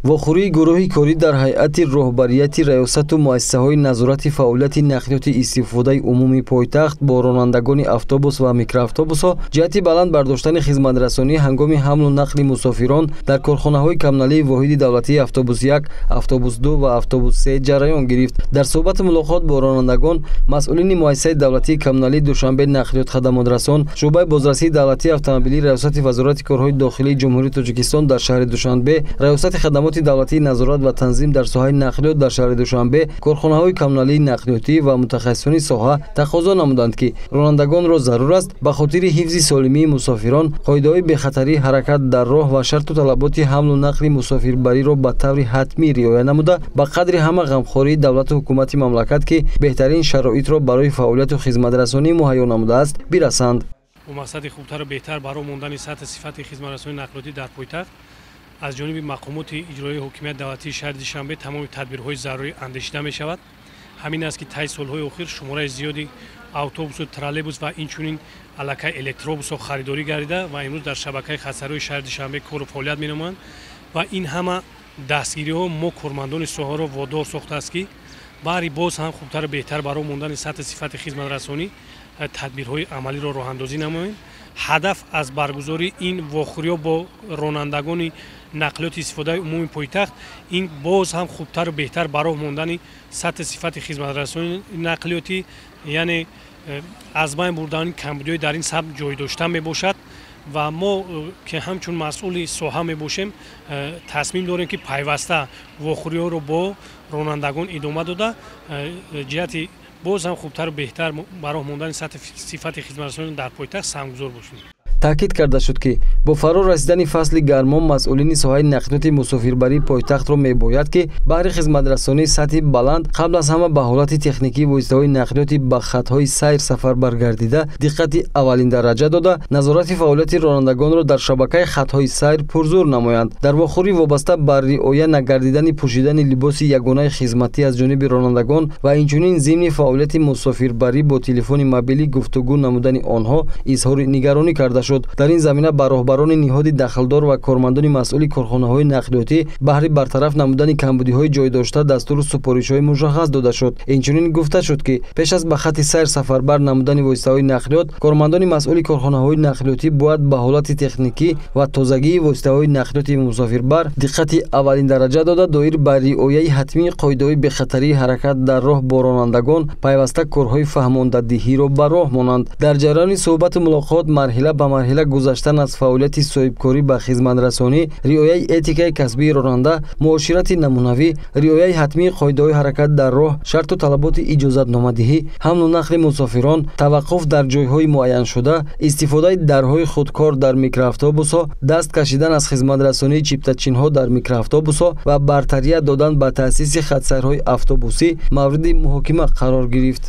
вохӯрии гурӯҳи корӣ дар ҳайати роҳбарияти раёсату муассисаҳои назорати фаъолияти нақлиёти истифодаи умумии пойтахт бо ронандагони автобус ва микроавтобусҳо ҷиҳати баланд бардоштани хизматрасонӣ ҳангоми ҳамлу нақли мусофирон дар корхонаҳои камналии воҳиди давлатии автобус 1, автобус 2 ва автобус 3 ҷараён гирифт. Дар суҳбати мулоқот бо ронандагон масъулини муассисаи давлатии камналии Душанбе нақлиёт хадамотрасон шуъбаи бозрасии давлатии автомобилии раёсати вазорати корҳои дохилии ҷумҳурии Тоҷикистон дар шаҳри Душанбе, раёсати хадамоти давлатии назорат ва танзим дар соҳаи нақлиёт дар шаҳри Душанбе, корхонаҳои камналии нақлиётӣ ва мутахассисони соҳа тақозо намуданд, ки ронандагонро зарур аст ба хотири ҳифзи солимии мусофирон қоидаҳои бехатарии ҳаракат дар роҳ ва шарту талаботи ҳамлу нақли мусофирбариро ба таври ҳатмӣ риоя намуда, ба қадри ҳама ғамхории давлату ҳукумати мамлакат, ки беҳтарин шароитро барои фаъолияту хизматрасонӣ муҳайё намудааст, бирасанд. бо мақсади хубтару беҳтар баро мондани сатҳи сифати хизматрасонии нақлиётӣ дар пойтахт аз ҷониби мақомоти иҷроии ҳокимияти давлатии шаҳри Душанбе тамоми тадбирҳои зарурӣ андешида мешавад. ҳамин аст, ки таи солҳои охир шумораи зиёди автобусу троллейбус ва инчунин аллакай электробусҳо харидорӣ гардида ва имрӯз дар шабакаи хатсарои шаҳри Душанбе кору фаъолият менамоянд ва ин ҳама дастгириҳо мо кормандони соҳаро водор сохтааст, ки баъри боз ҳам хубтару беҳтар баро мондани сатҳи сифати хизматрасонӣ тадбирҳои амалиро роҳандозӣ намоем. ҳадаф аз баргузории ин вохӯриҳо бо ронандагони нақлиёти истифодаи умумии пойтахт ин боз ҳам хубтару беҳтар баро мондани сатҳи сифати хизматрасонии нақлиётӣ, яъне аз байн бурдани камбудиҳои дар ин сабт ҷойдошта мебошад ва мо ки ҳамчун масъули соҳа мебошем тасмим дорем, ки пайваста вохӯриҳоро бо ронандагон идома дода ҷиҳати боз ҳам хубтару беҳтар баро мондани сатҳи сифати хизматрасонӣ дар пойтахт самгузор бошем. таъкид карда шуд, ки бо фаро расидани фасли гармон масъулини соҳаи нақлиёти мусофирбарии пойтахтро мебояд, ки баҳри хизматрасонии сатҳи баланд қабл аз ҳама ба ҳолати техникии воситаҳои нақлиёти ба хатҳои сайр сафарбар гардида диққати аввалин дараҷа дода, назорати фаъолияти ронандагонро дар шабакаи хатҳои сайр пурзур намоянд. Дар вохӯрӣ вобаста ба риоя нагардидани пӯшидани либоси ягонаи хизматӣ аз ҷониби ронандагон ва инчунин зимни фаъолияти мусофирбарӣ бо телефони мобилӣ гуфтугӯ намудани онҳо изҳори нигаронӣ карда шуд. дар ин замина ба роҳбарони ниҳоди дахлдор ва кормандони масъули корхонаҳои нақлиётӣ баҳри бартараф намудани камбудиҳои ҷойдошта дастуру супоришҳои мушаххас дода шуд. Инчунин гуфта шуд, ки пеш аз ба хати сайр сафарбар намудани воситаҳои нақлиёт, кормандони масъули корхонаҳои нақлиётӣ бояд ба ҳолати техникӣ ва тозагии воситаҳои нақлиёти мусофирбар диққати аввалин дараҷа дода, доир ба риояи ҳатмии қоидаҳои бехатарии ҳаракат дар роҳ бо ронандагон пайваста корҳои фаҳмондадиҳиро ба роҳ монанд. Дар ҷараёни суҳбату мулоқот марҳила ба марҳила гузаштан аз фаъолияти соҳибкорӣ ба хизматрасонӣ, риояи этикаи касбии ронанда, муоширати намунавӣ, риояи ҳатмии қоидаҳои ҳаракат дар роҳ, шарту талаботи иҷозатномадиҳӣ, ҳамлу нақли мусофирон, таваққуф дар ҷойҳои муайяншуда, истифодаи дарҳои худкор дар микроавтобусҳо, даст кашидан аз хизматрасонии чиптачинҳо дар микроавтобусҳо ва бартария додан ба таъсиси хатсайрҳои автобусӣ мавриди муҳокима қарор гирифт.